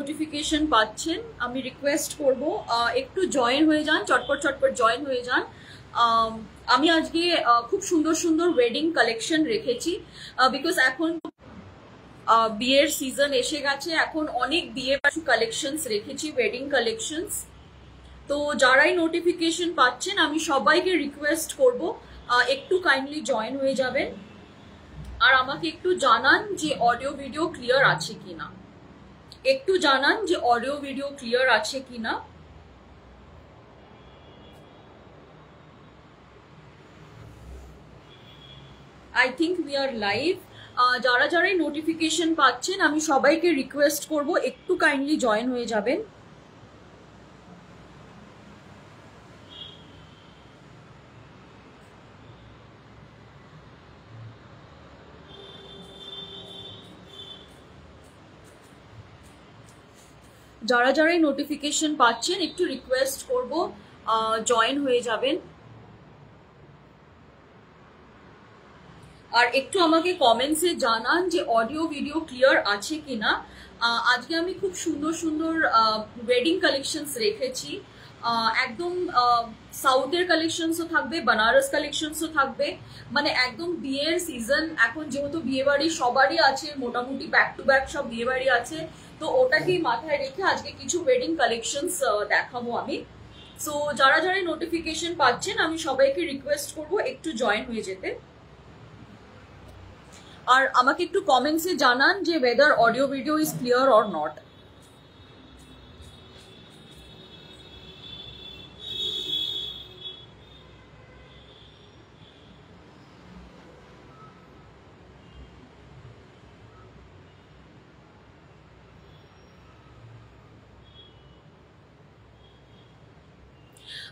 Notification পাচ্ছেন আমি request করব একটু জয়েন হয়ে যান, চটপট চটপট জয়েন হয়ে যান। আমি আজকে খুব সুন্দর সুন্দর ওয়েডিং কালেকশন রেখেছি বিকজ এখন বিয়ের সিজন এসে গেছে, এখন অনেক বিয়ে কালেকশনস রেখেছি, ওয়েডিং কালেকশনস। তো যারাই নোটিফিকেশন পাচ্ছেন আমি সবাইকে রিকোয়েস্ট করব একটু কাইন্ডলি জয়েন হয়ে যাবেন আর আমাকে একটু জানান যে অডিও ভিডিও ক্লিয়ার আছে কিনা, একটু জানান যে অডিও ভিডিও ক্লিয়ার আছে কিনা। I think we are live. যারা যারাই নোটিফিকেশন পাচ্ছেন আমি সবাইকে রিকোয়েস্ট করব একটু কাইন্ডলি জয়েন হয়ে যাবেন। যারা যারাই নোটিফিকেশন পাচ্ছেন একটু রিকোয়েস্ট করব জয়েন হয়ে যাবেন আর একটু আমাকে কমেন্টসে জানান যে অডিও ভিডিও ক্লিয়ার আছে কিনা। আজকে আমি খুব সুন্দর সুন্দর ওয়েডিং কালেকশনস রেখেছি, একদম সাউথের কালেকশনসও থাকবে, বানারস কালেকশনসও থাকবে, মানে একদম বিয়ের সিজন এখন যেহেতু বিয়ে বাড়ি সবারই আছে, মোটামুটি ব্যাক টু ব্যাক সব বিয়ে বাড়ি আছে, তো ওটাকেই মাথায় রেখে আজকে কিছু ওয়েডিং কালেকশনস দেখাবো আমি। সো যারা যারা নোটিফিকেশন পাচ্ছেন আমি সবাইকে রিকোয়েস্ট করব একটু জয়েন হয়ে যেতে আর আমাকে একটু কমেন্টসে জানান যে whether audio video is clear or not.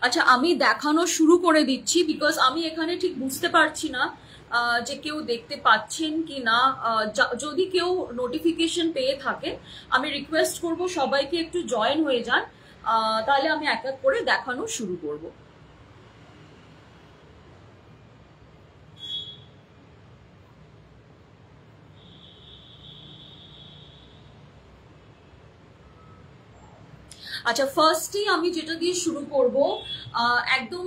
আচ্ছা আমি দেখানো শুরু করে দিচ্ছি বিকজ আমি এখানে ঠিক বুঝতে পারছি না যে কেউ দেখতে পাচ্ছেন কি না। যদি কেউ নোটিফিকেশন পেয়ে থাকেন আমি রিকোয়েস্ট করব সবাইকে একটু জয়েন হয়ে যান, তাহলে আমি এক এক করে দেখানো শুরু করব। আচ্ছা ফার্স্টে আমি যেটা দিয়ে শুরু করব, একদম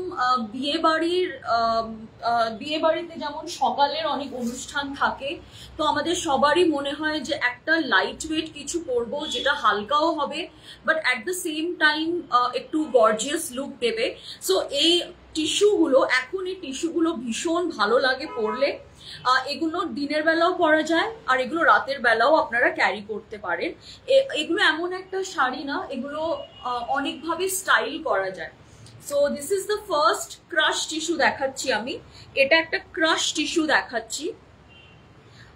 বিয়ে বাড়িতে যেমন সকালের অনেক অনুষ্ঠান থাকে, তো আমাদের সবারই মনে হয় যে একটা লাইট ওয়েট কিছু পরবো যেটা হালকাও হবে but at the same time একটু গর্জিয়াস লুক দেবে। সো এই টিস্যুগুলো, এখন এই টিস্যুগুলো ভীষণ ভালো লাগে পরলে। এগুলো দিনের বেলাও পরা যায় আর এগুলো রাতের বেলাও আপনারা ক্যারি করতে পারেন। এগুলো এমন একটা শাড়ি না, এগুলো অনেকভাবে স্টাইল করা যায়। So this is the first crush tissue দেখাচ্ছি আমি, এটা একটা ক্রাশ টিস্যু দেখাচ্ছি।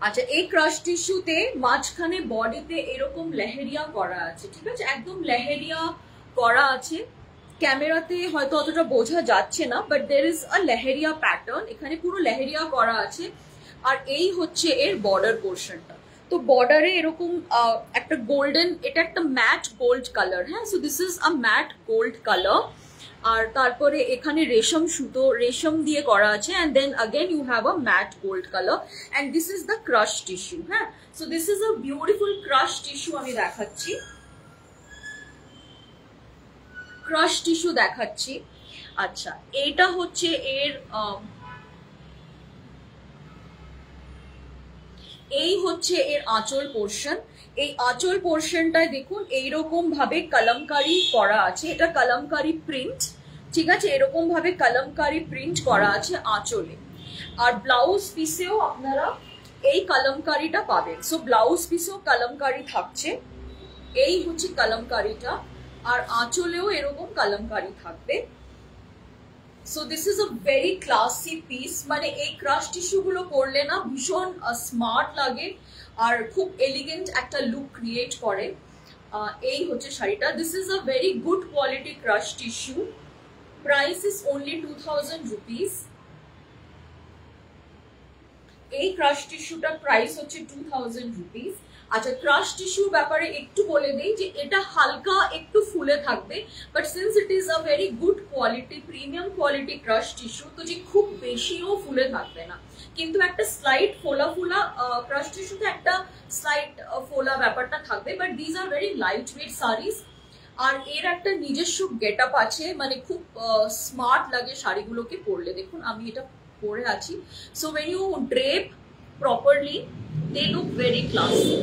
আচ্ছা এই ক্রাশ টিস্যুতে মাঝখানে বডিতে এরকম লেহেরিয়া করা আছে, ঠিক আছে, একদম লেহেরিয়া করা আছে। ক্যামেরাতে হয়তো অতটা বোঝা যাচ্ছে না but there is a leheriya pattern, এখানে পুরো লেহেরিয়া করা আছে। আর এই হচ্ছে এর বর্ডার পোর্শনটা, তো বর্ডারে এরকম একটা গোল্ডেন, এটা একটা ম্যাট গোল্ড কালার, হ্যাঁ, so this is a matte gold colour. আর তারপরে এখানে রেশম সুতো, রেশম দিয়ে করা আছে and then again you have a matte gold colour and this is the crush tissue. হ্যাঁ, so this is a beautiful crush tissue আমি দেখাচ্ছি, ক্রাশ টিস্যু দেখাচ্ছি। আচ্ছা এটা হচ্ছে এর এই হচ্ছে এর আঁচল পোর্শন। এই আঁচল পোর্শনটায় দেখুন এইরকম ভাবে কলমকারি করা আছে, এটা কলমকারি প্রিন্ট, ঠিক আছে, এরকম ভাবে কলমকারি প্রিন্ট করা আছে আঁচলে। আর ব্লাউজ পিসেও আপনারা এই কলমকারিটা পাবেন, সো ব্লাউজ পিসেও কলমকারি থাকছে, এই হচ্ছে কলমকারিটা, আর আঁচলেও এরকম কলমকারি থাকবে। So this is a very classy piece, মানে এই ক্রাশ টিস্যু গুলো পরলে না ভীষণ স্মার্ট লাগে আর খুব এলিগেন্ট একটা লুক ক্রিয়েট করে। এই হচ্ছে শাড়িটা, this is a very good quality crush tissue, price is only 2000 rupees. এই ক্রাশ টিস্যুটার প্রাইস হচ্ছে 2000 রুপিস। আচ্ছা ক্রাশ টিস্যুর ব্যাপারে একটু বলে দেই যে এটা হালকা একটু ফুলে থাকবে but since it is a very good quality premium quality crush tissue, তো যে খুব বেশিও ফুলে থাকবে না, কিন্তু একটা স্লাইট ফোলা ফোলা ক্রাশ টিস্যুতে একটা স্লাইট ফোলা ব্যাপারটা থাকবে, but these are very light weight saris. আর এর একটা নিজস্ব গেট আপ আছে, মানে খুব স্মার্ট লাগে শাড়িগুলোকে পরলে। দেখুন আমি এটা পরে আছি, so when you drape properly they look very classy.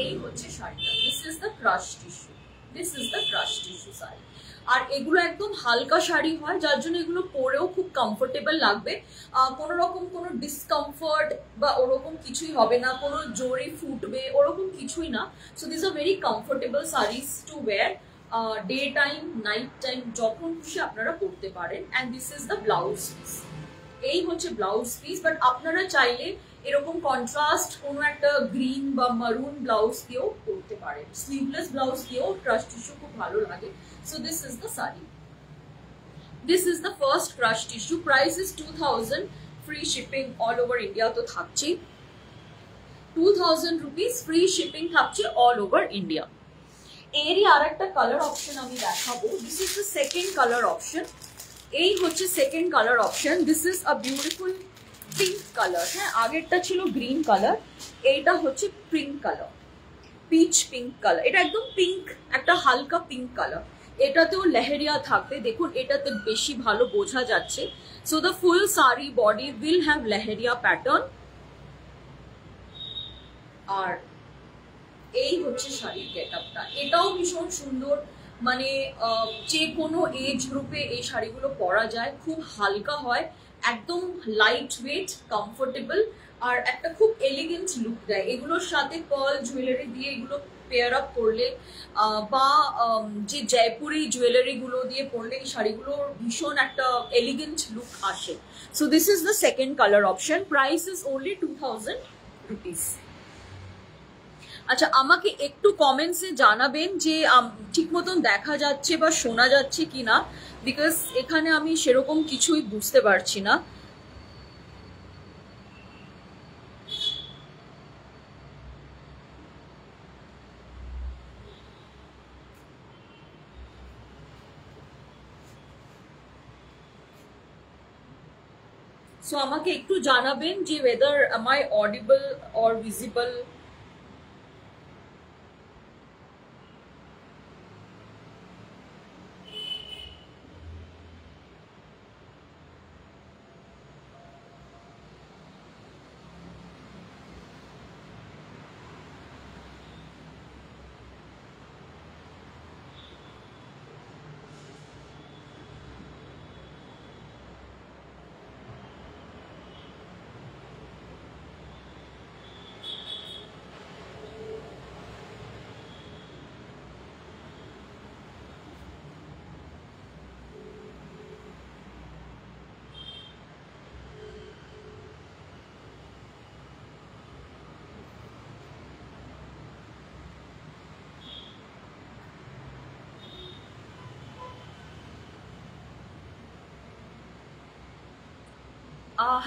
এই হচ্ছে শাড়িটা, this is the crush tissue, this is the crush tissue sari. আর এগুলো একদম হালকা শাড়ি হয়, যার জন্য এগুলো পরেও খুব কমফোর্টেবল লাগবে, কোনো রকম কোনো ডিসকমফর্ট বা ওরকম কিছুই হবে না, কোনো জোরে ফুটবে ওরকম কিছুই না। So this are very comfortable saris two wire day time, night time, যখন খুশি আপনারা পরতে পারেন। And this is the blouse piece, এই হচ্ছে ব্লাউজ পিস। বাট আপনারা চাইলে এরকম কন্ট্রাস্ট কোনো একটা গ্রিন বা মারুন ব্লাউজ দিয়েও করতে পারেন, স্লিভলেস ব্লাউজ দিয়েও ক্রাশ টিস্যু খুব ভালো লাগে। So this is the sari, this is the first crush tissue. Price is 2000, free shipping all over India তো থাকছেই, 2000 রুপিস ফ্রি শিপিং থাকছে অল ওভার ইন্ডিয়া। এরই আর একটা কালার অপশন আমি দেখাবো, this is the second colour option. এই হচ্ছে second colour option, this is a beautiful pink colour. হ্যাঁ, আগেরটা ছিল গ্রিন কালার, এইটা হচ্ছে pink colour, pitch pink colour. এটা একদম পিঙ্ক, একটা হালকা পিঙ্ক কালার। এটাতেও লেহেরিয়া থাকবে, দেখুন এটাতে বেশি ভালো বোঝা যাচ্ছে। সো দ্য ফুল সারি body will have leheriya pattern. আর এই হচ্ছে শাড়ির গেট আপটা, এটাও ভীষণ সুন্দর, মানে যে কোনো এজ গ্রুপে এই শাড়িগুলো পরা যায়, খুব হালকা হয়, একদম লাইট ওয়েট, কমফোর্টেবল, আর একটা খুব এলিগেন্ট লুক দেয়। এগুলোর সাথে পার্ল জুয়েলারি দিয়ে এগুলো পেয়ার আপ করলে বা যে জয়পুরি জুয়েলারি গুলো দিয়ে পরলে এই শাড়িগুলোর ভীষণ একটা এলিগেন্ট লুক আসে। So this is the second colour option, price is only 2000 rupees. আচ্ছা, আমাকে একটু কমেন্টসে জানাবেন যে ঠিক মতন দেখা যাচ্ছে বা শোনা যাচ্ছে কিনা, বিকজ এখানে আমি সেরকম কিছুই বুঝতে পারছি না। সো আমাকে একটু জানাবেন যে whether am I audible or visible.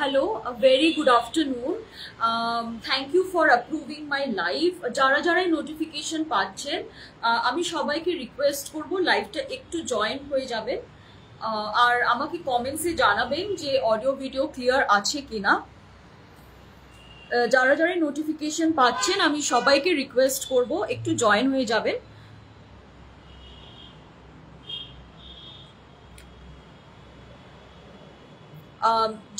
Hello, a very good afternoon. Thank you for approving my live. যারা যারা নোটিফিকেশন পাচ্ছেন, আমি সবাইকে রিকোয়েস্ট করব লাইভটা একটু জয়েন হয়ে যাবেন, আর আমাকে কমেন্টসে জানাবেন যে অডিও ভিডিও ক্লিয়ার আছে কিনা। যারা যারা নোটিফিকেশন পাচ্ছেন আমি সবাইকে রিকোয়েস্ট করব একটু জয়েন হয়ে যাবেন।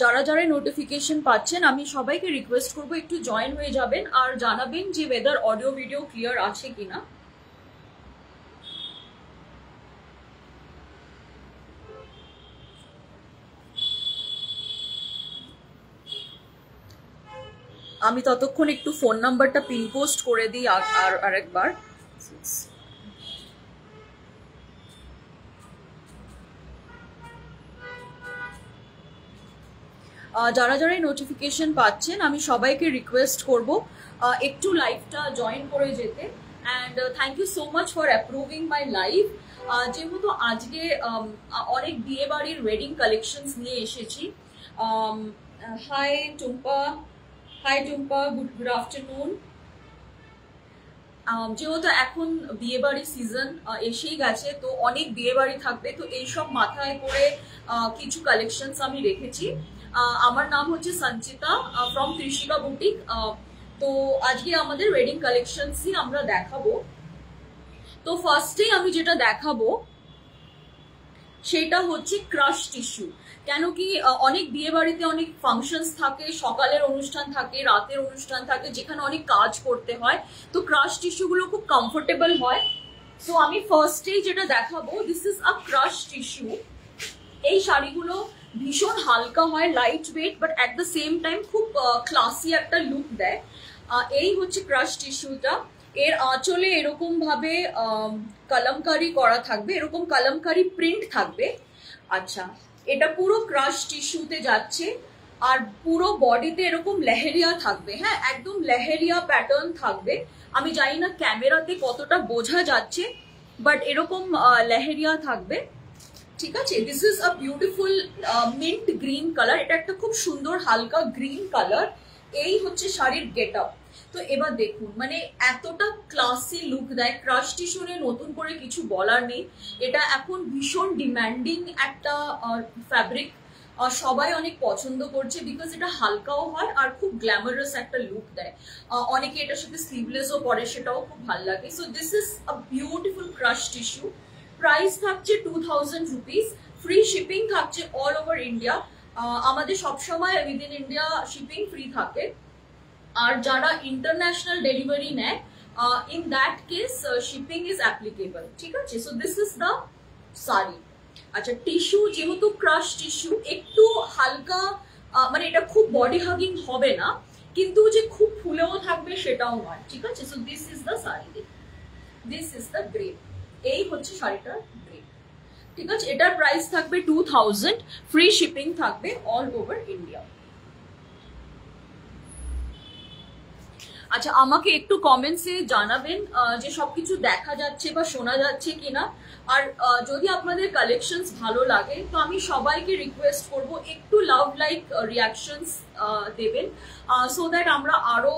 যারা যারা নোটিফিকেশন পাচ্ছেন আমি সবাইকে রিকোয়েস্ট করব একটু জয়েন হয়ে যাবেন আর জানাবেন যে ওয়েদার অডিও ভিডিও ক্লিয়ার আছে কিনা। আমি ততক্ষণ একটু ফোন নাম্বারটা পিন পোস্ট করে দিই আরেকবার। যারা যারা নোটিফিকেশন পাচ্ছেন আমি সবাইকে রিকোয়েস্ট করব একটু লাইভটা জয়েন করে যেতে। And thank you so much for approving my live. যেহেতু আজকে অনেক বিয়ে বাড়ির ওয়েডিং কালেকশনস নিয়ে এসেছি। Hi Tumpa, good afternoon. যেহেতু এখন বিয়ে বাড়ি সিজন এসেই গেছে, তো অনেক বিয়ে বাড়ি থাকবে, তো এইসব মাথায় করে কিছু কালেকশনস আমি রেখেছি। আমার নাম হচ্ছে সঞ্চিতা ফ্রম কৃষিকা বুটিক। তো আজকে আমাদের ওয়েডিং কালেকশনসই আমরা দেখাবো। তো ফার্স্টে আমি যেটা দেখাবো সেটা হচ্ছে ক্রাশ টিস্যু। কেন কি অনেক বিয়ে বাড়িতে অনেক ফাংশনস থাকে, সকালের অনুষ্ঠান থাকে, রাতের অনুষ্ঠান থাকে, যেখানে অনেক কাজ করতে হয়, তো ক্রাশ টিস্যু গুলো খুব কমফোর্টেবল হয়। তো আমি ফার্স্টেই যেটা দেখাবো, this is a crush tissue. এই শাড়িগুলো ভীষণ হালকা হয়, light weight, but at the same time খুব ক্লাসি একটা লুক দেয়। এই হচ্ছে ক্রাশ টিস্যুটা। এর আঁচলে এরকম ভাবে কলমকারি করা থাকবে, এরকম কলমকারি প্রিন্ট থাকবে। আচ্ছা, এটা পুরো ক্রাশ টিস্যুতে যাচ্ছে, আর পুরো বডিতে এরকম লেহেরিয়া থাকবে। হ্যাঁ, একদম লেহেরিয়া প্যাটার্ন থাকবে। আমি জানি না ক্যামেরাতে কতটা বোঝা যাচ্ছে, বাট এরকম লেহেরিয়া থাকবে। ঠিক আছে, this is a beautiful mint green colour. এটা একটা খুব সুন্দর হালকা গ্রিন কালার। এই হচ্ছে শাড়ির গেট আপ। তো এবার দেখুন, মানে এতটা ক্লাসি লুক দেয়। ক্রাশ টিস্যু নিয়ে নতুন করে কিছু বলার নেই। এটা এখন ভীষণ ডিম্যান্ডিং একটা ফ্যাব্রিক, সবাই অনেক পছন্দ করছে, বিকজ এটা হালকাও হয় আর খুব গ্ল্যামারাস একটা লুক দেয়। অনেকে এটার সাথে স্লিভলেসও পরে, সেটাও খুব ভালো লাগে। So this is a beautiful crush tissue. Price থাকছে 2000 রুপিস। ফ্রি শিপিং থাকছে অল ওভার ইন্ডিয়া। আমাদের সবসময় উইদিন ইন্ডিয়া শিপিং ফ্রি থাকে। আর যারা ইন্টারন্যাশনাল ডেলিভারি নেয়, in that case shipping is applicable. ঠিক আছে, so this is the sari. আচ্ছা, টিস্যু যেহেতু ক্রাশ টিস্যু, একটু হালকা, মানে এটা খুব বডি হাগিং হবে না, কিন্তু যে খুব ফুলেও থাকবে সেটাও নয়। ঠিক আছে, so this is the sari, this is the grey. এই হচ্ছে শাড়িটার গ্রে। ঠিক আছে, এটার প্রাইস থাকবে 2000, ফ্রি শিপিং থাকবে অল ওভার ইন্ডিয়া। আচ্ছা, আমাকে একটু কমেন্টসে জানাবেন যে সবকিছু দেখা যাচ্ছে বা শোনা যাচ্ছে কিনা। আর যদি আপনাদের কালেকশনস ভালো লাগে, তো আমি সবাইকে রিকোয়েস্ট করব একটু লাভ লাইক রিয়াকশনস দেবেন, সো দ্যাট আমরা আরো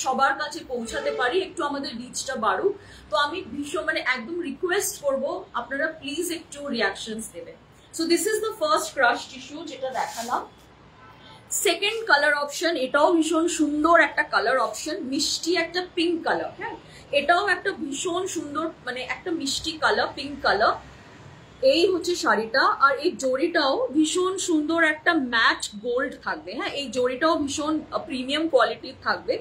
সবার কাছে পৌঁছাতে পারি, একটু আমাদের রিচটা বাড়ুক। তো আমি ভীষণ মানে একদম রিকোয়েস্ট করব আপনারা প্লিজ একটু রিয়াকশনস দেবেন। So this is the first crush tissue যেটা দেখালাম। সেকেন্ড কালার অপশন, এটাও ভীষণ সুন্দর একটা কালার অপশন, মিষ্টি একটা পিঙ্ক কালার। হ্যাঁ, এটাও একটা ভীষণ সুন্দর, মানে একটা মিষ্টি কালার, পিঙ্ক কালার। এই হচ্ছে শাড়িটা। আর এই জড়িটাও ভীষণ সুন্দর একটা ম্যাট গোল্ড থাকবে। হ্যাঁ, এই জড়িটাও ভীষণ প্রিমিয়াম কোয়ালিটির থাকবে।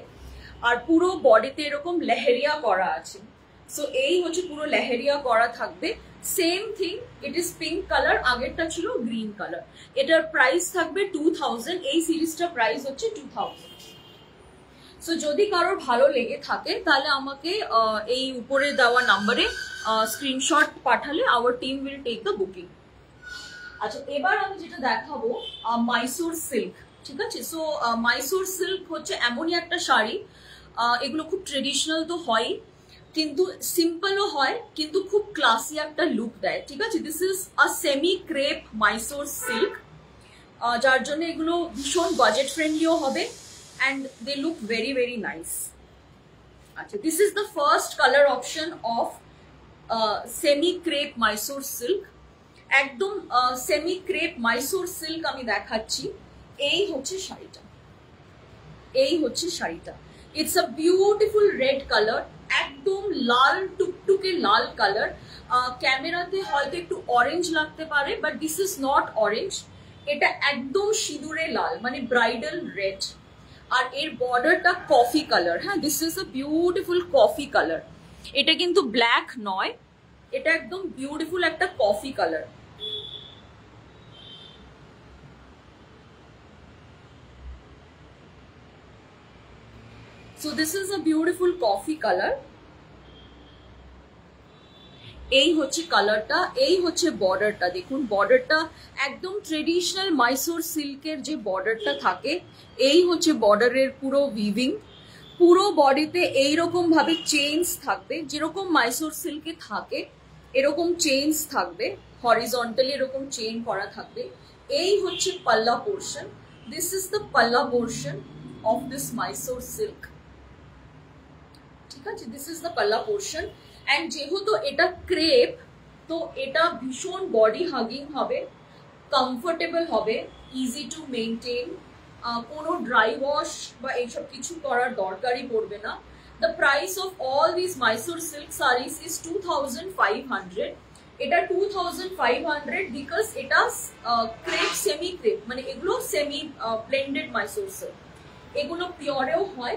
আর পুরো বডিতে এরকম লেহেরিয়া করা আছে। সো এই হচ্ছে পুরো লেহেরিয়া করা থাকবে। Same thing, it is pink colour, আগেরটা ছিল গ্রিন কালার। এটার প্রাইস থাকবে 2000। এই সিরিজটা প্রাইস হচ্ছে 2000। সো যদি কারোর ভালো লেগে থাকে, তাহলে আমাকে এই উপরে দেওয়া নাম্বারে স্ক্রিনশট পাঠালে our team will take the booking. আচ্ছা, এবার আমি যেটা দেখাবো মাইসোর সিল্ক। ঠিক আছে, সো মাইসোর সিল্ক হচ্ছে এমনই একটা শাড়ি, এগুলো খুব ট্রেডিশনাল তো হয়, কিন্তু সিম্পলও হয়, কিন্তু খুব ক্লাসি একটা লুক দেয়। ঠিক আছে, this is a semi crepe Mysore silk, যার জন্য এগুলো ভীষণ বাজেট ফ্রেন্ডলিও হবে, and they look very very nice. আচ্ছা, this is the first colour option of semi crepe Mysore silk. একদম সেমি ক্রেপ মাইসোর সিল্ক আমি দেখাচ্ছি। এই হচ্ছে শাড়িটা, এই হচ্ছে শাড়িটা। It's a beautiful red colour, একদম লাল টুকটুকে লাল কালার। ক্যামেরাতে হয়তো একটু অরেঞ্জ লাগতে পারে, but this is not orange, এটা একদম সিঁদুরে লাল, মানে ব্রাইডাল রেড। আর এর বর্ডারটা কফি কালার। হ্যাঁ, this is a beautiful coffee colour. এটা কিন্তু ব্ল্যাক নয়, এটা একদম বিউটিফুল একটা coffee colour. So this is a beautiful coffee color. এই হচ্ছে কালারটা, এই হচ্ছে বর্ডারটা। দেখুন বর্ডারটা একদম ট্রেডিশনাল মাইসোর সিল্কের যে বর্ডারটা থাকে, এই হচ্ছে বর্ডারের পুরো উইভিং। পুরো বডিতে এইরকম ভাবে চেইনস থাকবে, যেরকম মাইসোর সিল্কে থাকে এরকম চেইনস থাকবে, হরিজন্টালি এরকম চেইন করা থাকবে। এই হচ্ছে পাল্লা portion, this is the palla portion of this Mysore silk. ঠিক আছে, this is the palla portion. And যেহেতু এটা ক্রেপ, তো এটা ভীষণ বডি হাগিং হবে, কমফোর্টেবল হবে, ইজি টু মেনটেন, কোনো ড্রাই ওয়াশ বা এইসব কিছু করার দরকারই পড়বে না। The price of all this Mysore silk সারিস is 2500। এটা 2500 বিকজ এটা ক্রেপ, সেমি ক্রেপ, মানে এগুলো সেমি ব্লেন্ডেড মাইসোর সিল্ক, এগুলো পিওরেও হয়।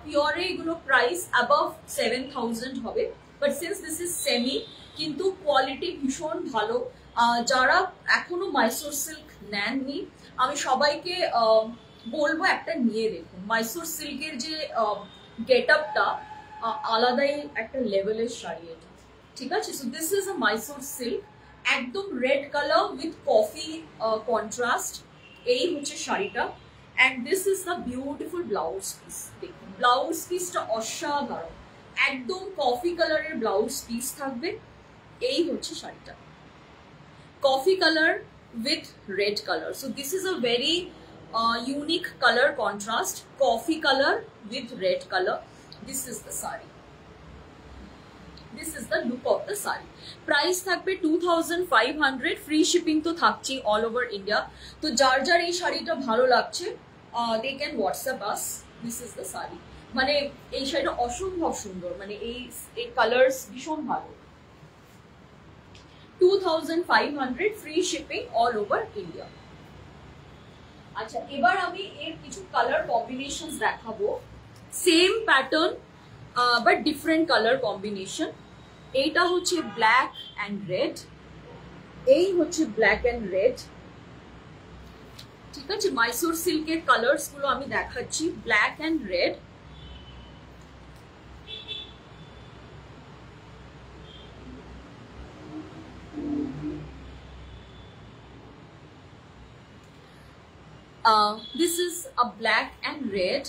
পিওরে এগুলো প্রাইস অ্যাবাভ 7000 হবে, but since this is semi, কিন্তু কোয়ালিটি ভীষণ ভালো। যারা এখনো মাইসোর সিল্ক নেননি, আমি সবাইকে বলবো একটা নিয়ে দেখুন। মাইসোর সিল্কের যে গেট আপটা আলাদাই একটা লেভেলের শাড়ি এটা, ঠিক আছে। So this is a Mysore silk, একদম red colour with coffee contrast, এই হচ্ছে শাড়িটা। And this is the beautiful blouse piece. দেখুন ব্লাউজ পিসটা অসাধারণ, একদম কফি কালারের ব্লাউজ পিস থাকবে। এই হচ্ছে শাড়িটা, coffee colour with red color. So this is a very unique color contrast, coffee color with red color. This is the sari, this is the look of the sari. Price থাকবে 2500, free shipping তো থাকছে all over India. তো যার যার এই শাড়িটা ভালো লাগছে they can WhatsApp us. This is the sari, মানে এই শাড়িটা অসম্ভব সুন্দর, মানে এই কালার্স ভীষণ ভালো। 2500, free shipping all over India. আচ্ছা, এবার আমি এর কিছু কালার কম্বিনেশনস দেখাবো, same pattern but different colour combination. এইটা হচ্ছে ব্ল্যাক অ্যান্ড রেড, এই হচ্ছে ব্ল্যাক অ্যান্ড রেড, ঠিক আছে। মাইসোর সিল্কের কালার্স গুলো আমি দেখাচ্ছি, black and red. This is a black and red,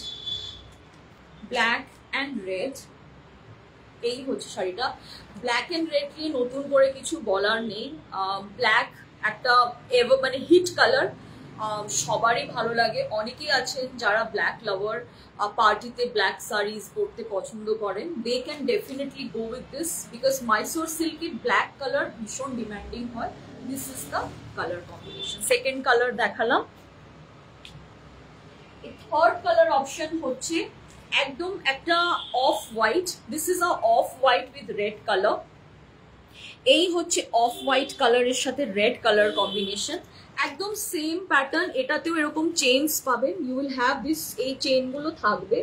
black and red, এই হচ্ছে শাড়িটা। ব্ল্যাক এন্ড রেড নিয়ে নতুন করে কিছু বলার নেই। ব্ল্যাক একটা মানে হিট কালার, সবারই ভালো লাগে। অনেকেই আছেন যারা ব্ল্যাক লাভার, পার্টিতে ব্ল্যাক শাড়িজ পরতে পছন্দ করেন, they can definitely go with this because Mysore সিল্কের ব্ল্যাক কালার ভীষণ ডিমান্ডিং হয়। This is the colour combination. Second colour দেখালাম। থার্ড কালার অপশন হচ্ছে একদম একটা off white, this is a off white with red colour. এই হচ্ছে অফ হোয়াইট কালারের সাথে রেড কালার কম্বিনেশন, একদম সেম প্যাটার্ন। এটাতেও এরকম চেইনস পাবেন, ইউ উইল হ্যাভ দিস, এই চেইন গুলো থাকবে,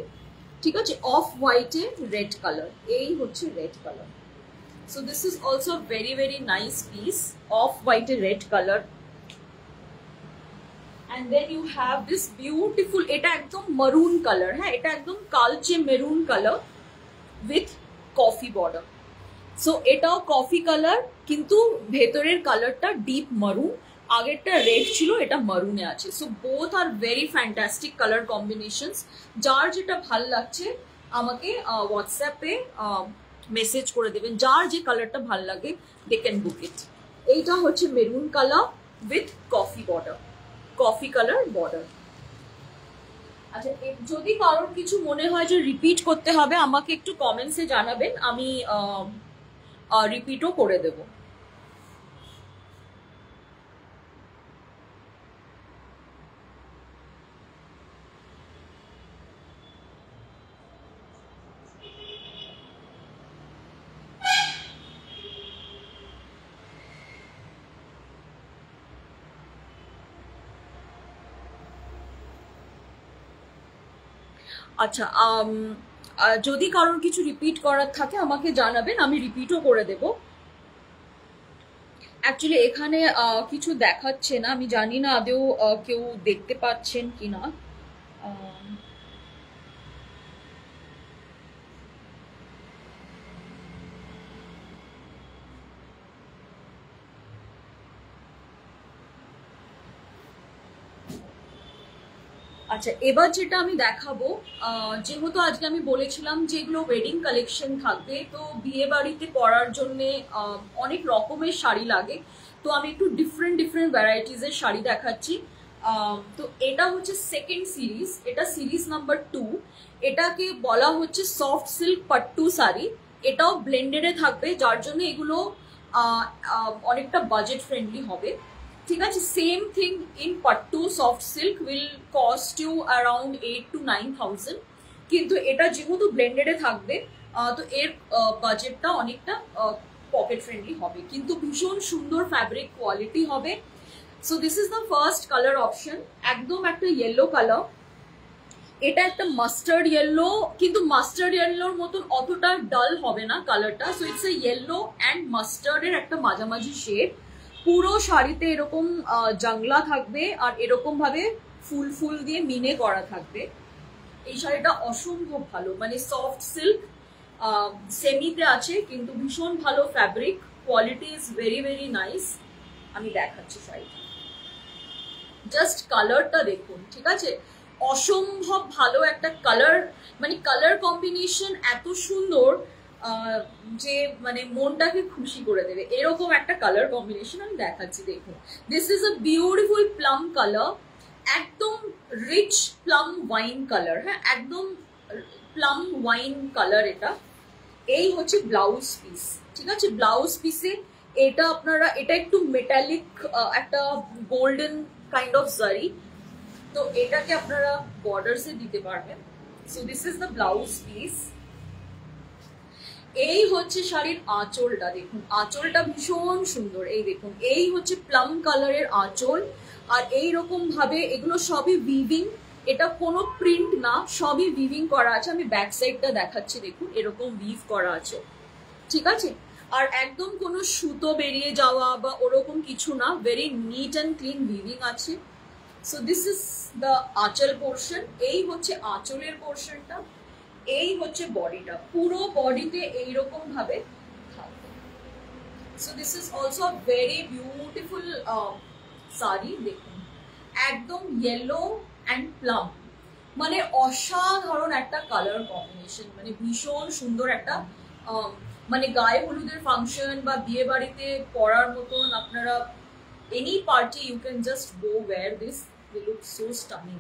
ঠিক আছে। অফ হোয়াইটে রেড কালার, এই হচ্ছে red colour. So this is also very very nice piece, off হোয়াইটে red colour. And then you have this beautiful, এটা একদম maroon color, হ্যাঁ এটা একদম কালচে maroon colour with coffee border. So এটাও কফি কালার, কিন্তু ভেতরের কালারটা ডিপ মারুন, আগেরটা রেড ছিল, এটা মারুনে আছে। So both are very fantastic colour combinations. যার যেটা ভাল লাগছে আমাকে হোয়াটসঅ্যাপে মেসেজ করে দেবেন, যার যে কালারটা ভাল লাগে দে ক্যান বুক ইট। এইটা হচ্ছে maroon colour with coffee border, coffee colour border. আচ্ছা, যদি কারোর কিছু মনে হয় যে রিপিট করতে হবে আমাকে একটু কমেন্টসে জানাবেন, আমি রিপিটও করে দেব। আচ্ছা, যদি কারোর কিছু রিপিট করার থাকে আমাকে জানাবেন, আমি রিপিটও করে দেব। অ্যাকচুয়ালি এখানে কিছু দেখাচ্ছে না, আমি জানি না আদৌ কেউ দেখতে পাচ্ছেন কিনা। আচ্ছা, এবার যেটা আমি দেখাবো, যেহেতু আজকে আমি বলেছিলাম যে এগুলো ওয়েডিং কালেকশন থাকবে, তো বিয়ে বাড়িতে পরার জন্য অনেক রকমের শাড়ি লাগে, তো আমি একটু ডিফারেন্ট ডিফারেন্ট ভ্যারাইটিজের শাড়ি দেখাচ্ছি। তো এটা হচ্ছে সেকেন্ড সিরিজ, এটা সিরিজ নাম্বার 2। এটাকে বলা হচ্ছে সফট সিল্ক পাট্টু শাড়ি। এটাও ব্লেন্ডেডে থাকবে, যার জন্য এগুলো অনেকটা বাজেট ফ্রেন্ডলি হবে। ঠিক আছে, same thing in pattu soft silk will cost you around 8 to 9,000, কিন্তু এটা যেহেতু ব্লেন্ডেডে থাকবে তো এর বাজেটটা অনেকটা পকেট ফ্রেন্ডলি হবে, কিন্তু ভীষণ সুন্দর ফ্যাব্রিক কোয়ালিটি হবে। So this is the first colour option, একদম একটা ইয়েলো কালার। এটা একটা মাস্টার্ড ইয়েলো, কিন্তু মাস্টার্ড ইয়েলোর মতন অতটা ডাল হবে না কালারটা। So it's a yellow and মাস্টার্ডের একটা মাঝামাঝি শেড। পুরো শাড়িতে এরকম জাংলা থাকবে আর এরকম ভাবে ফুল ফুল দিয়ে মিনে করা থাকবে। এই শাড়িটা অসম্ভব ভালো, মানে সফট সিল্ক সেমিতে আছে, কিন্তু ভীষণ ভালো fabric quality, is very very nice. আমি দেখাচ্ছি শাড়িটা, জাস্ট কালারটা দেখুন, ঠিক আছে, অসম্ভব ভালো একটা কালার, মানে কালার কম্বিনেশন এত সুন্দর যে মানে মনটাকে খুশি করে দেবে, এরকম একটা কালার কম্বিনেশন আমি দেখাচ্ছি। দেখুন, this is a beautiful plum colour, একদম রিচ প্লাম ওয়াইন কালার। হ্যাঁ, একদম প্লাম ওয়াইন কালার এটা। এই হচ্ছে ব্লাউজ পিস, ঠিক আছে, ব্লাউজ পিসে এটা আপনারা, এটা একটু মেটালিক একটা গোল্ডেন কাইন্ড অফ জারি, তো এটাকে আপনারা বর্ডারসে দিতে পারবেন। So this is the blouse piece. এই হচ্ছে শাড়ির আঁচলটা, দেখুন আঁচলটা ভীষণ সুন্দর, এই দেখুন, এই হচ্ছে প্লাম কালারের আঁচল, আর এইরকম ভাবে এগুলো সবই উইভিং, এটা কোনো প্রিন্ট না, সবই উইভিং করা আছে। আমি ব্যাক সাইডটা দেখাচ্ছি, দেখুন এরকম উইভ করা আছে, ঠিক আছে, আর একদম কোনো সুতো বেরিয়ে যাওয়া বা ওরকম কিছু না, very neat and clean weaving আছে। সো দিস ইজ দ্য আঁচল পোর্শন, এই হচ্ছে আঁচলের পোর্শনটা, এই হচ্ছে বডিটা, পুরো বডিতে এইরকম ভাবে থাকবে। So this is also very beautiful sari, দেখুন একদম ইয়েলো অ্যান্ড প্লাম, মানে অসাধারণ একটা কালার কম্বিনেশন, মানে ভীষণ সুন্দর একটা মানে গায়ে হলুদের ফাংশন বা বিয়ে বাড়িতে পরার মতন আপনারা, any party you can just go wear this, will look so stunning,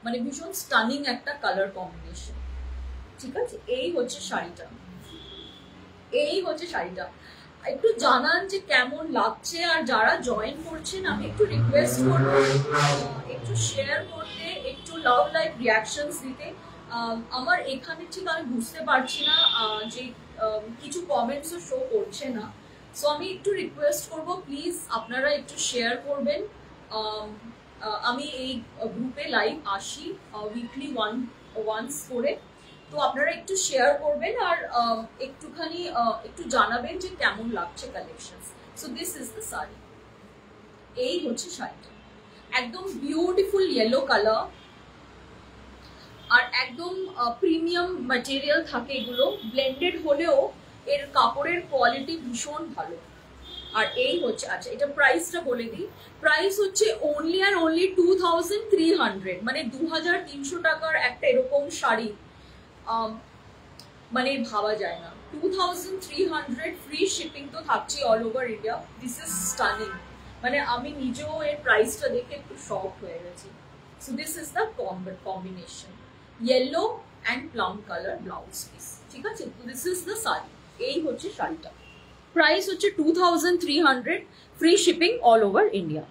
মানে ভীষণ স্টানিং একটা কালার কম্বিনেশন, ঠিক আছে। এই হচ্ছে শাড়িটা, এই হচ্ছে শাড়িটা, একটু জানান যে কেমন লাগছে, আর যারা জয়েন করছেন আমি একটু রিকোয়েস্ট করবো একটু শেয়ার করতে, একটু লাভ লাইক রিয়াকশনস দিতে। আমার এখানে ঠিক আমি বুঝতে পারছি না যে কিছু কমেন্টসও শো করছে না, সো আমি একটু রিকোয়েস্ট করবো প্লিজ আপনারা একটু শেয়ার করবেন। আমি এই গ্রুপে লাইভ আসি উইকলি ওয়ান্স করে, তো আপনারা একটু শেয়ার করবেন আর একটুখানি একটু জানাবেন যে কেমন লাগছে collection. So this is the sari, এই হচ্ছে শাড়িটা, একদম বিউটিফুল ইয়েলো কালার, আর একদম প্রিমিয়াম ম্যাটেরিয়াল থাকে, এগুলো ব্লেন্ডেড হলেও এর কাপড়ের কোয়ালিটি ভীষণ ভালো। আর এই হচ্ছে, আচ্ছা এটা প্রাইসটা বলে দিই, প্রাইস হচ্ছে অনলি অ্যান্ড অনলি 2300, মানে 2300 টাকার একটা এরকম শাড়ি মানে ভাবা যায় না। 2300, ফ্রি শিপিং তো থাকছে all over India. This is stunning, মানে আমি নিজেও এর প্রাইসটা দেখে একটু শক হয়ে গেছি। So this is the combination, yellow and plum colour blouse piece, ঠিক আছে। তো দিস ইজ দ্য শাড়ি, এই হচ্ছে শাড়িটা, প্রাইস হচ্ছে 2300, free shipping all over India.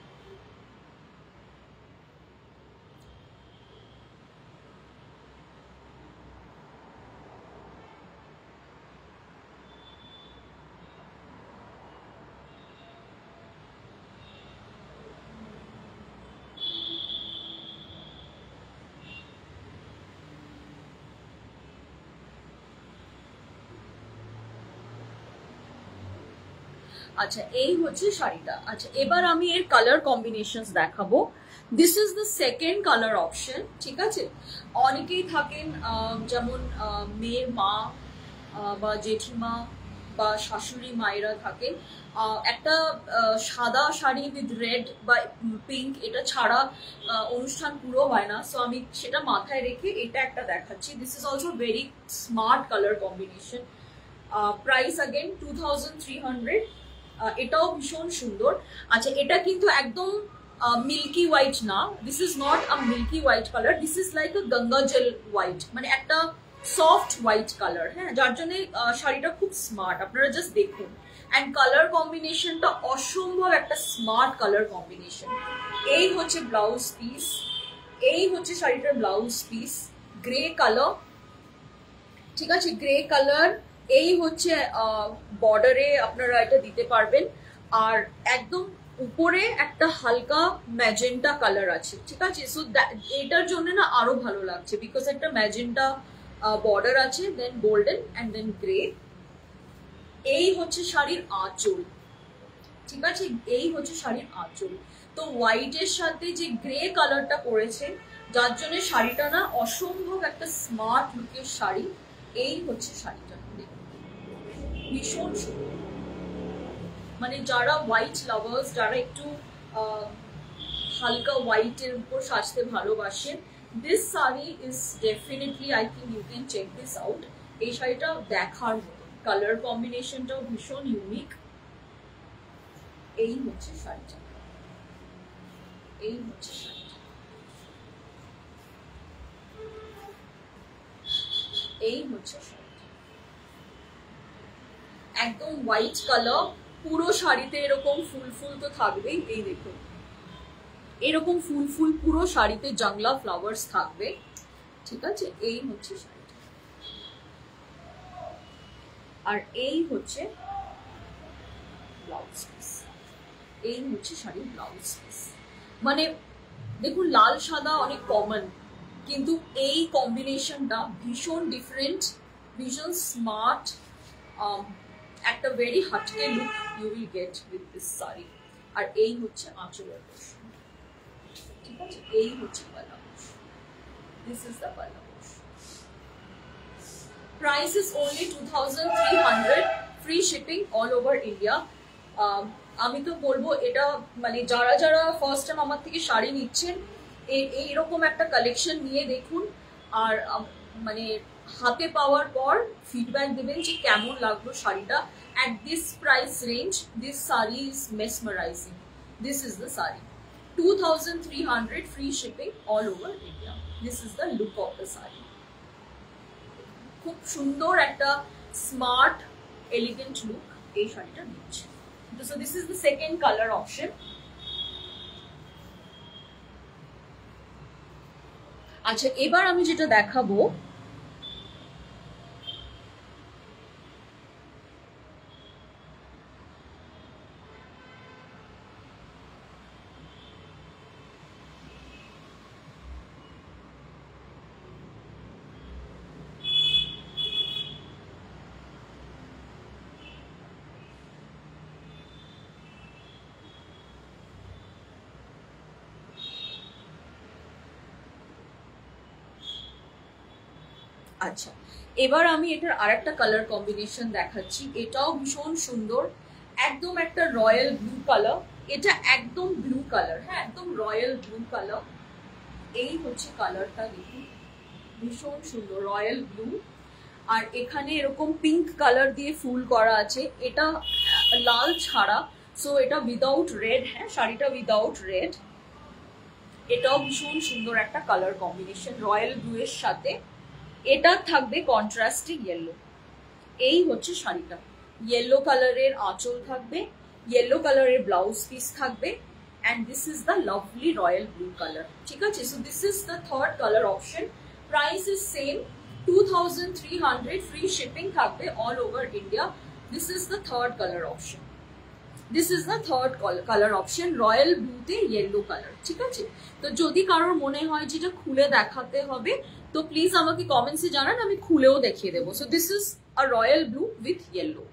আচ্ছা এই হচ্ছে শাড়িটা। আচ্ছা এবার আমি এর কালার কম্বিনেশনস দেখাবো। This is the second colour option, ঠিক আছে। অনেকেই থাকেন যেমন মেয়ের মা বা জেঠিমা বা শাশুড়ি মায়েরা থাকেন, একটা সাদা শাড়ি উইথ রেড বা পিঙ্ক, এটা ছাড়া অনুষ্ঠান পুরো হয় না। সো আমি সেটা মাথায় রেখে এটা একটা দেখাচ্ছি। This is also very smart colour combination. Price again 2300, এটাও ভীষণ সুন্দর। আচ্ছা এটা কিন্তু একদম মিল্কি হোয়াইট না, this is not a milky white colour, this is like a Ganga jal white, মানে একটা সফট হোয়াইট কালার, হ্যাঁ, যার জন্য শাড়িটা খুব স্মার্ট, আপনারা জাস্ট দেখুন। অ্যান্ড কালার কম্বিনেশনটা অসম্ভব একটা স্মার্ট কালার কম্বিনেশন। এই হচ্ছে ব্লাউজ পিস, এই হচ্ছে শাড়িটার ব্লাউজ পিস, গ্রে কালার, ঠিক আছে, গ্রে কালার। এই হচ্ছে বর্ডারে আপনারা এটা দিতে পারবেন। আর একদম উপরে একটা হালকা ম্যাজেন্টা কালার আছে, ঠিক আছে। সো এটার জন্য না আরো ভালো লাগছে, বিকজ একটা ম্যাজেন্টা বর্ডার আছে, দেন গোল্ডেন অ্যান্ড দেন গ্রে। এই হচ্ছে শাড়ির আঁচল, ঠিক আছে, এই হচ্ছে শাড়ির আঁচল। তো হোয়াইটের সাথে যে গ্রে কালারটা করেছে, যার জন্য শাড়িটা না অসম্ভব একটা স্মার্ট লুকের শাড়ি। এই হচ্ছে শাড়িটা, ভীষণ সুন্দর। মানে যারা হোয়াইট লাভার্স, যারা একটু হালকা হোয়াইটের উপর সাজতে ভালোবাসেন, this sari is definitely, I think you can check this out. এই শাড়িটা দেখার মতো, কালার কম্বিনেশনটাও ভীষণ ইউনিক। এই হচ্ছে শাড়িটা, এই হচ্ছে শাড়িটা, এই হচ্ছে শাড়িটা, একদম হোয়াইট কালার। পুরো শাড়িতে এরকম ফুল ফুল তো থাকবেই, এই দেখুন এরকম ফুল ফুল পুরো শাড়িতে জাংলা ফ্লাওয়ার্স থাকবে, ঠিক আছে। এই হচ্ছে শাড়িটা, আর এই হচ্ছে ব্লাউজ পিস, এই হচ্ছে শাড়ির ব্লাউজ পিস। মানে দেখুন, লাল সাদা অনেক কমন, কিন্তু এই কম্বিনেশনটা ভীষণ ডিফারেন্ট, ভীষণ স্মার্ট, একটা ভেরি হাটকে look you will get with this sari. আর এই হচ্ছে আঁচলের পোর্শন, ঠিক আছে, এই হচ্ছে পাল্লা portion, this is the palla portion. Price is only 2300, free shipping all over India. আমি তো বলবো এটা, মানে যারা যারা ফার্স্ট টাইম আমার থেকে শাড়ি নিচ্ছেন, এইরকম একটা কালেকশন নিয়ে দেখুন। আর মানে হাতে পাওয়ার পর ফিডব্যাক দেবেন যে কেমন লাগলো শাড়িটা। At this price range, this sari is mesmerising. This is the sari, 2300, free shipping all over India. This is the look of the sari. খুব সুন্দর একটা স্মার্ট এলিগেন্ট লুক এই শাড়িটা দিচ্ছে। So this is the second color option. আচ্ছা, এবার আমি যেটা দেখাবো, আচ্ছা এবার আমি এটার আরেকটা কালার কম্বিনেশন দেখাচ্ছি। এটাও ভীষণ সুন্দর, একদম একটা রয়্যাল ব্লু কালার। এটা একদম ব্লু কালার, হ্যাঁ, একদম রয়্যাল ব্লু কালার। এই হচ্ছে কালারটা, দেখুন ভীষণ সুন্দর রয়্যাল ব্লু। আর এখানে এরকম পিঙ্ক কালার দিয়ে ফুল করা আছে, এটা লাল ছাড়া, সো এটা উইদাউট রেড, হ্যাঁ, শাড়িটা উইদাউট রেড। এটাও ভীষণ সুন্দর একটা কালার কম্বিনেশন রয়্যাল ব্লু এর সাথে। এটা থাকবে কন্ট্রাস্টে ইয়েলো। এই হচ্ছে শাড়িটা, ইয়েলো কালারের আঁচল থাকবে, ইয়েলো কালারের ব্লাউজ পিস থাকবে, and this is the lovely royal blue color, ঠিক আছে। so this is the third color option. Price is same, 2300, free shipping থাকবে all over India. This is the third color option. This is the third color option, royal blue তে yellow color, ঠিক আছে। তো যদি কারোর মনে হয় যেটা খুলে দেখাতে হবে, তো প্লিজ আমাকে কমেন্টসে জানান, আমি খুলেও দেখিয়ে দেবো। So this is a royal blue with yellow,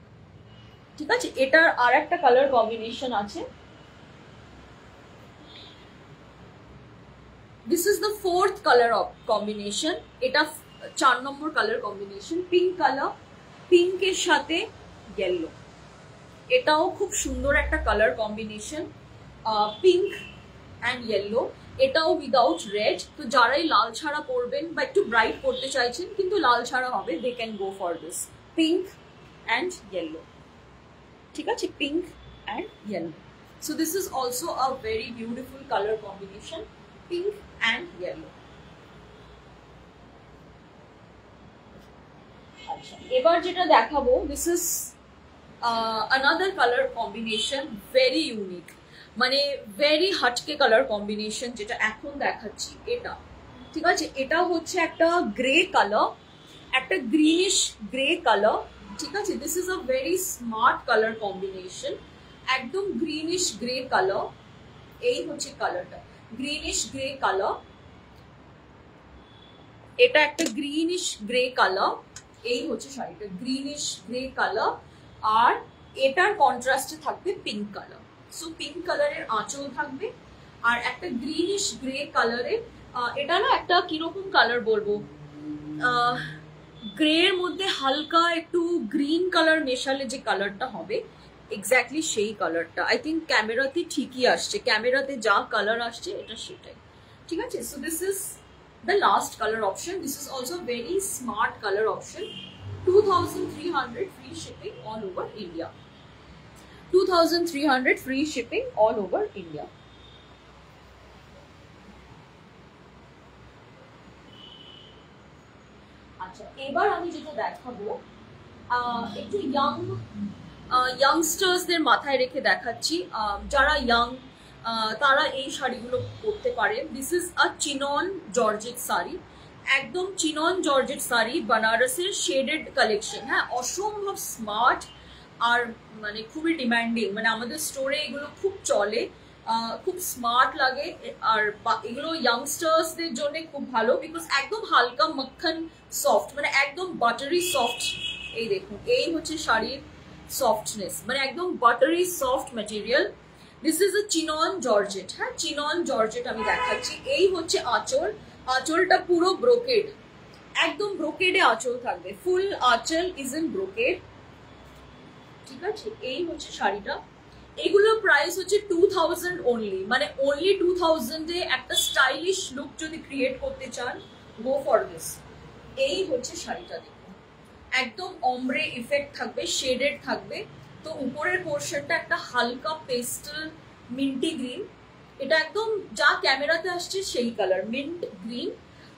ঠিক আছে। এটার আর একটা কালার কম্বিনেশন আছে, this is the fourth colour combination. এটা 4 নম্বর কালার কম্বিনেশন, পিঙ্ক কালার, পিঙ্কের সাথে ইয়েলো। এটাও খুব সুন্দর একটা colour combination, pink and yellow. এটাও উইদাউট রেড। তো যারাই লাল ছাড়া পরবেন বা একটু ব্রাইট করতে চাইছেন কিন্তু লাল ছাড়া হবে, they can go for this pink and yellow, ঠিক আছে, pink and yellow. So this is also a very beautiful colour combination, pink and yellow. আচ্ছা, এবার যেটা দেখাবো, this is another color combination, very unique, মানে ভেরি হাটকে colour combination যেটা এখন দেখাচ্ছি এটা, ঠিক আছে? এটা হচ্ছে একটা গ্রে কালার, একটা গ্রিনিশ গ্রে কালার, ঠিক আছে? This is a very smart colour combination, একদম গ্রিনিশ গ্রে কালার। এই হচ্ছে কালারটা, গ্রিনিশ গ্রে কালার, এটা একটা গ্রিনিশ গ্রে কালার। এই হচ্ছে শাড়িটা, গ্রিনিশ গ্রে কালার, আর এটার কন্ট্রাস্টে থাকবে পিঙ্ক কালার। সো পিঙ্ক কালারের আঁচল থাকবে, আর একটা গ্রিনিশ গ্রে কালারের, এটা না একটা কিরকম কালার বলবো, গ্রে এর মধ্যে হালকা একটু গ্রিন কালার মেশালে যে কালারটা হবে, এক্স্যাক্টলি সেই কালারটা। আই থিঙ্ক ক্যামেরাতে ঠিকই আসছে, ক্যামেরাতে যা কালার আসছে এটা সেটাই, ঠিক আছে? So this is the last color option. This is also very smart color option. 2300 free shipping all over India. 2300 free shipping all over India. আচ্ছা, এবার আমি যেটা দেখাবো একটু ইয়াংস্টার্সদের মাথায় রেখে দেখাচ্ছি, যারা ইয়াং তারা এই শাড়িগুলো পরতে পারে। This is a chinon georgette sari, একদম চিনন জর্জেট শাড়ি, বানারসের শেডেড কালেকশন। হ্যাঁ, অসম্ভব স্মার্ট আর মানে খুবই ডিমান্ডিং, মানে আমাদের স্টোরে এগুলো খুব চলে, খুব স্মার্ট লাগে, আর এগুলো ইয়াংস্টার্সদের জন্য খুব ভালো, বিকজ একদম হালকা মাখন সফট, মানে একদম বাটারি সফট। এই দেখুন, এই হচ্ছে শাড়ির সফটনেস, মানে একদম buttery soft material. This is a chinon georgette. হ্যাঁ, চিনন জর্জেট আমি দেখাচ্ছি। এই হচ্ছে আঁচল, আঁচলটা পুরো ব্রোকেড, একদম ব্রোকেডে আঁচল থাকবে, ফুল আঁচল ইজ ইন ব্রোকেড, ঠিক আছে? এই হচ্ছে শাড়িটা। এগুলোর প্রাইস হচ্ছে 2000 অনলি, মানে অনলি 2000 এ একটা স্টাইলিশ লুক যদি ক্রিয়েট করতে চান, গো ফর দিস। এই হচ্ছে শাড়িটা, দেখুন একদম অমব্রে ইফেক্ট থাকবে, শেডেড থাকবে। তো উপরের পোর্শনটা একটা হালকা পেস্টেল মিন্টি গ্রিন, এটা একদম যা ক্যামেরাতে আসছে সেই কালার মিন্ট গ্রিন,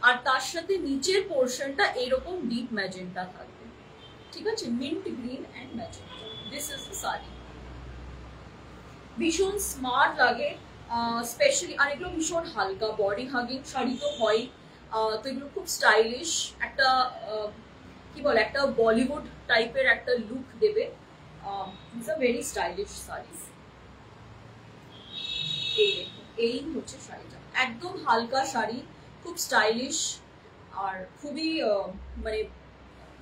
আর তার সাথে নিচের পোর্শনটা এইরকম ডিপ ম্যাজেন্টা থাকবে, ঠিক আছে? Mint green and magenta. This is the sari, ভীষণ স্মার্ট লাগে, স্পেশালি, আর এগুলো ভীষণ হালকা বডি হাগিং শাড়ি তো হয়, তো এগুলো খুব স্টাইলিশ একটা কি বলে, একটা বলিউড টাইপের একটা লুক দেবে। It's a very stylish saris. এই হচ্ছে শাড়িটা, একদম হালকা শাড়ি, খুব স্টাইলিশ আর খুবই মানে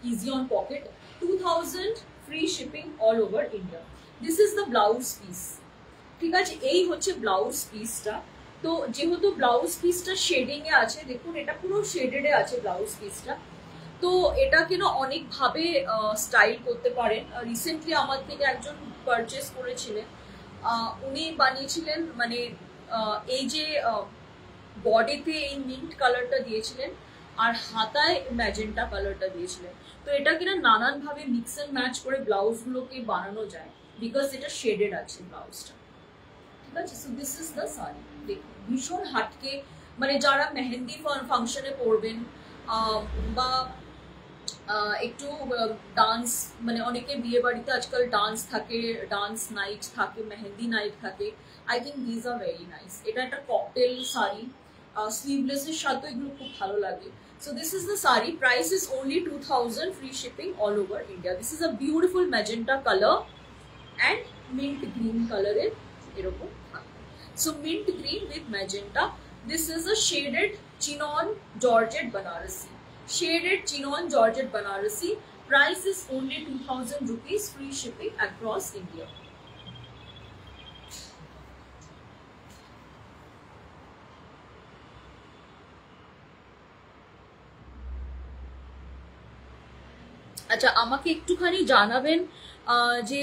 easy on pocket. 2000 free shipping all over India. This is the blouse piece, ঠিক আছে? এই হচ্ছে ব্লাউজ পিসটা। তো যেহেতু ব্লাউজ পিসটা শেডিং এ আছে, দেখুন এটা পুরো শেডেড এ আছে ব্লাউজ পিসটা, তো এটাকে না অনেকভাবে স্টাইল করতে পারেন। রিসেন্টলি আমার থেকে একজন পারচেস করেছিলেন, উনি বানিয়েছিলেন, মানে এই যে বডিতে এই মিন্ট কালারটা দিয়েছিলেন আর হাতায় ম্যাজেন্টা কালারটা দিয়েছিলেন। তো এটা কিনা নানান ভাবে মিক্স অ্যান্ড ম্যাচ করে ব্লাউজগুলোকে বানানো যায়, বিকজ এটা শেডেড আছে ব্লাউজটা, ঠিক আছে? So this is the sari, দেখুন ভীষণ হাটকে, মানে যারা মেহেন্দি ফাংশনে পরবেন, বা একটু ডান্স, মানে অনেকে বিয়ে বাড়িতে আজকাল ডান্স থাকে, ডান্স নাইট থাকে, মেহেন্দি নাইট থাকে, I think these are very nice. এটা একটা ককটেল শাড়ি, স্লিভলেসের সাথে এগুলো খুব ভালো লাগে। So this is the sari, price is only 2000, free shipping all over India. This is a beautiful magenta color and mint green color in এরকম। So mint green with magenta. This is a shaded chinon georgette Banarasi. Shaded chinon georgette Banarasi. Price is only 2000 rupees, free shipping across India. আচ্ছা, আমাকে একটুখানি জানাবেন যে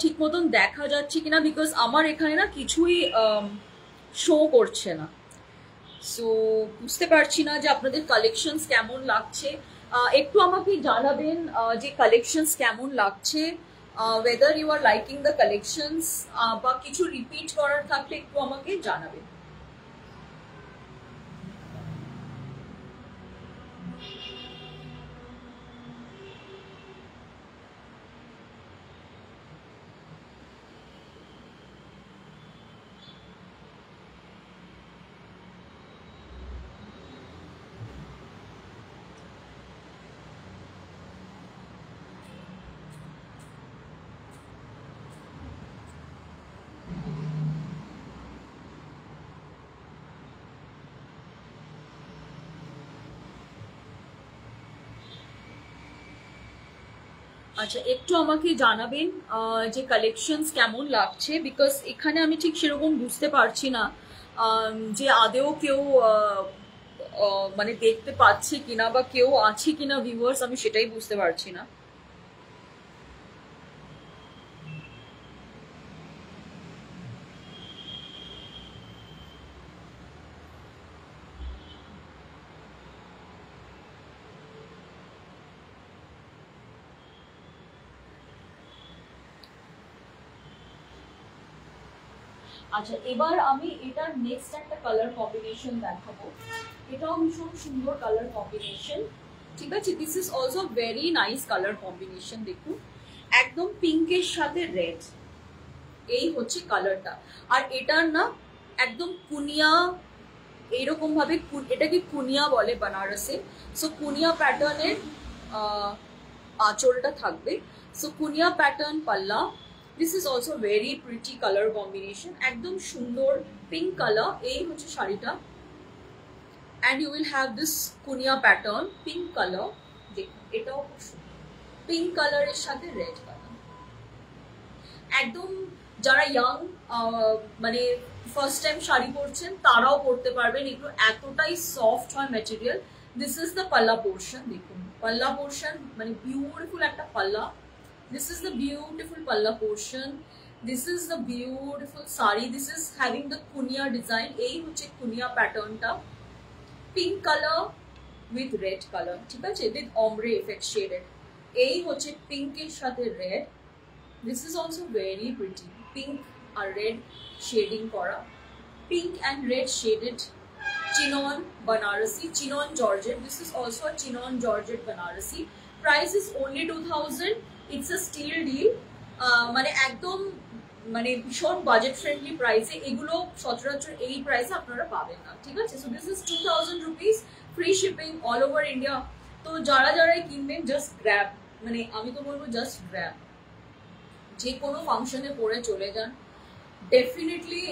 ঠিক মতন দেখা যাচ্ছে কিনা, বিকজ আমার এখানে না কিছুই শো করছে না। সো বুঝতে পারছি না যে আপনাদের কালেকশনস কেমন লাগছে। একটু আমাকে জানাবেন যে কালেকশনস কেমন লাগছে, whether you are liking the collections, বা কিছু রিপিট করার থাকলে একটু আমাকে জানাবেন। আচ্ছা, একটু আমাকে জানাবেন যে কালেকশনস কেমন লাগছে, বিকজ এখানে আমি ঠিক সেরকম বুঝতে পারছি না যে আদেও কেউ মানে দেখতে পাচ্ছে কিনা বা কেউ আছে কিনা ভিউয়ার্স, আমি সেটাই বুঝতে পারছি না। আচ্ছা, এবার আমি এটার নেক্সট একটা কালার কম্বিনেশন দেখাবো। এটাও ভীষণ সুন্দর কালার কম্বিনেশন, ঠিক আছে। This is also very nice colour combination. দেখুন, একদম পিঙ্কের সাথে রেড, এই হচ্ছে কালারটা। আর এটার না একদম কুনিয়া, এইরকম ভাবে, এটাকে কুনিয়া বলে বানারসে। সো কুনিয়া প্যাটার্নের আঁচলটা থাকবে। সো কুনিয়া প্যাটার্ন পাল্লা। This is also very pretty colour combination, একদম সুন্দর পিঙ্ক কালার। এই হচ্ছে শাড়িটা, and you will have this কুনিয়া প্যাটার্ন পিঙ্ক কালার। দেখুন, এটাও খুব সুন্দর, পিঙ্ক কালারের সাথে রেড কালার। একদম যারা ইয়াং, মানে ফার্স্ট টাইম শাড়ি পরছেন তারাও পরতে পারবেন, একটু এতটাই সফট হয় material. This is the palla portion. দেখুন, পাল্লা পোর্শন মানে বিউটিফুল একটা পাল্লা। This is the beautiful palla portion. This is the beautiful sari. This is having the kunya design. এই হচ্ছে kunya pattern টা, pink color with red color, ঠিক আছে, with ombre effect shaded. এই হচ্ছে pink এর সাথে red. This is also very pretty. Pink R red shading করা, pink and red shaded chinon Banarasi, chinon Georgette. This is also a chinon Georgette Banarasi. Price is only 2000. It's a steal deal. মানে একদম মানে ভীষণ budget friendly প্রাইসে এগুলো সচরাচর এই প্রাইসে আপনারা পাবেন না, ঠিক আছে। So this is 2000 rupees, free shipping all over India. তো যারা যারাই কিনবেন জাস্ট গ্র্যাব, মানে আমি তো বলবো জাস্ট গ্র্যাব, যে কোনো ফাংশনে পরে চলে যান, ডেফিনেটলি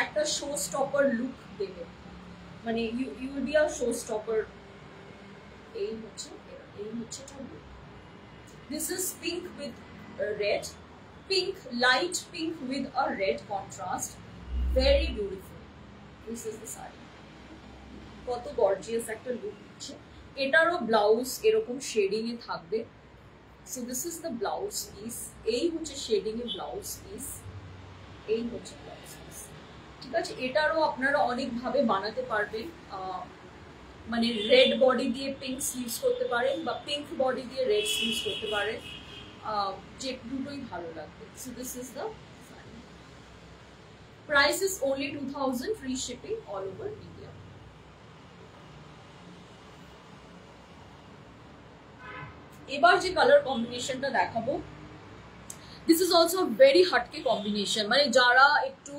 একটা শো স্টপার লুক দেবে, মানে you will be a show stopper. এই হচ্ছে look. This is pink with red, pink, light pink with a red contrast, very beautiful. This is the saree, কত গর্জিয়াস একটা লুক হচ্ছে। এটারও blouse এরকম shading এ থাকবে। So this is the blouse piece, এই হচ্ছে শেডিং এ ব্লাউজ পিস, এই হচ্ছে ব্লাউজ পিস, ঠিক আছে। এটারও আপনারা অনেক ভাবে বানাতে পারবেন, মানে রেড বডি দিয়ে পিঙ্ক স্লিভস করতে পারেন বা পিঙ্ক বডি দিয়ে রেড স্লিভস করতে পারেন, যে দুটোই ভালো লাগবে। So this is the sari. Price is only 2000, free shipping all over India. এবার যে কালার কম্বিনেশনটা দেখাবো, দিস ইজ অলসো ভেরি হাটকে কম্বিনেশন। মানে যারা একটু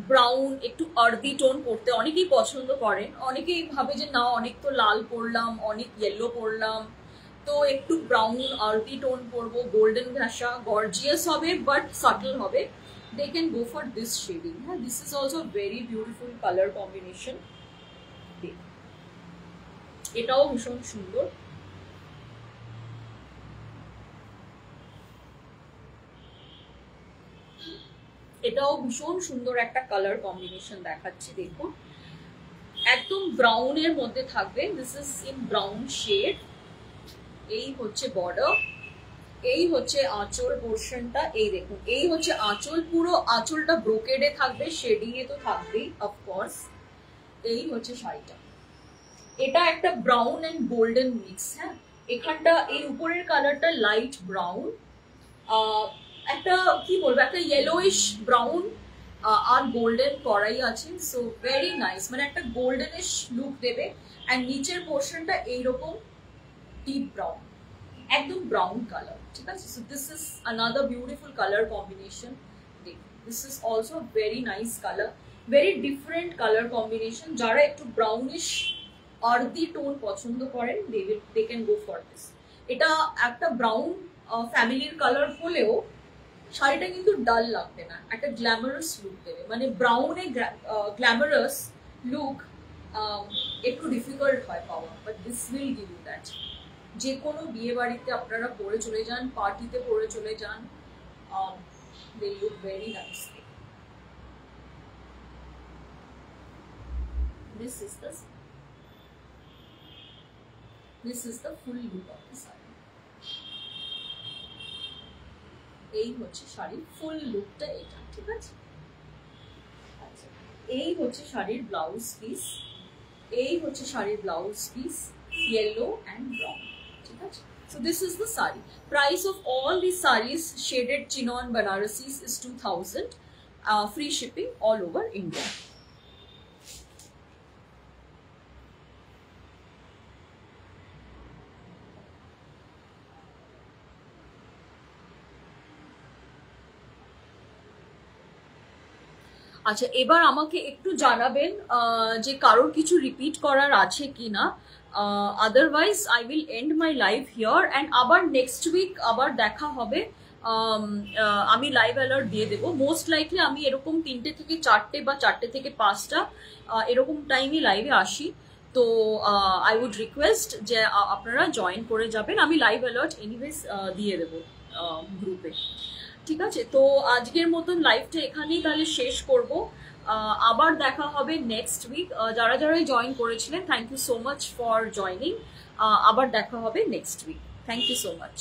ব্রাউন, একটু আর্দি টোন পরতে অনেকেই পছন্দ করেন, অনেকেই ভাবে যে না অনেক তো লাল পরলাম, অনেক ইয়েলো পরলাম, তো একটু ব্রাউন আর্দি টোন পরবো, গোল্ডেন ঘাসা, গর্জিয়াস হবে বাট সাটল হবে, they can go for this shading. হ্যাঁ, this is also very beautiful colour combination. এটাও ভীষণ সুন্দর। এটাও ভীষণ সুন্দর একটা কালার কম্বিনেশন দেখাচ্ছি। দেখুন, একদম ব্রাউনের মধ্যে থাকবে, this is in brown shade. এই হচ্ছে বর্ডার, এই হচ্ছে আঁচল পোর্শনটা। এই দেখুন, এই হচ্ছে আঁচল, পুরো আঁচলটা ব্রোকেডে থাকবে, শেডিং এ তো থাকবেই অফকোর্স। এই হচ্ছে শাড়িটা, এটা একটা ব্রাউন এন্ড গোল্ডেন মিক্স। হ্যাঁ, এখানটা এই উপরের কালারটা লাইট ব্রাউন, একটা কি বলবো, একটা ইয়েলোইশ ব্রাউন আর গোল্ডেন করাই আছে। সো ভেরি নাইস, মানে একটা গোল্ডেনিশ লুক দেবে। অ্যান্ড নিচের পোর্শনটা এইরকম ডিপ ব্রাউন, একদম ব্রাউন কালার, ঠিক আছে। So this is another beautiful colour combination. This is also very nice colour, very different colour combination. যারা একটু ব্রাউনিশ আর্দি টোন পছন্দ করেন, they can go for this. এটা একটা ব্রাউন ফ্যামিলির কালার হলেও শাড়িটা কিন্তু ডাল লাগবে না, একটা গ্ল্যামারাস লুক দেবে। মানে ব্রাউনে গ্ল্যামারাস লুক একটু ডিফিকাল্ট হয় পাওয়া, but this will give you that. যে কোনো বিয়ে বাড়িতে আপনারা পরে চলে যান, পার্টিতে পরে চলে যান, they look very nicely. This is the full look of the saree. এই হচ্ছে শাড়ির ফুল লুকটা, এটা ঠিক আছে। আচ্ছা, এই হচ্ছে শাড়ির ব্লাউজ পিস, এই হচ্ছে শাড়ির blouse piece, yellow and brown, ঠিক আছে। So this is the saree. Price of all these sarees shaded chinon Banarasis is 2000. Free shipping all over India. আচ্ছা, এবার আমাকে একটু জানাবেন যে কারোর কিছু রিপিট করার আছে কিনা। Otherwise I will end my live here and আবার নেক্সট উইক আবার দেখা হবে। আমি লাইভ অ্যালার্ট দিয়ে দেবো। মোস্ট লাইকলি আমি এরকম 3টে থেকে 4টে বা 4টে থেকে 5টা এরকম টাইমে লাইভে আসি। তো আই উড রিকোয়েস্ট যে আপনারা জয়েন করে যাবেন। আমি লাইভ অ্যালার্ট এনিওয়েজ দিয়ে দেবো গ্রুপে, ঠিক আছে। তো আজকের মতন লাইভটা এখানেই তাহলে শেষ করব। আবার দেখা হবে নেক্সট উইক। যারা যারাই জয়েন করেছিলেন, thank you so much for joining. আবার দেখা হবে next week. Thank you so much.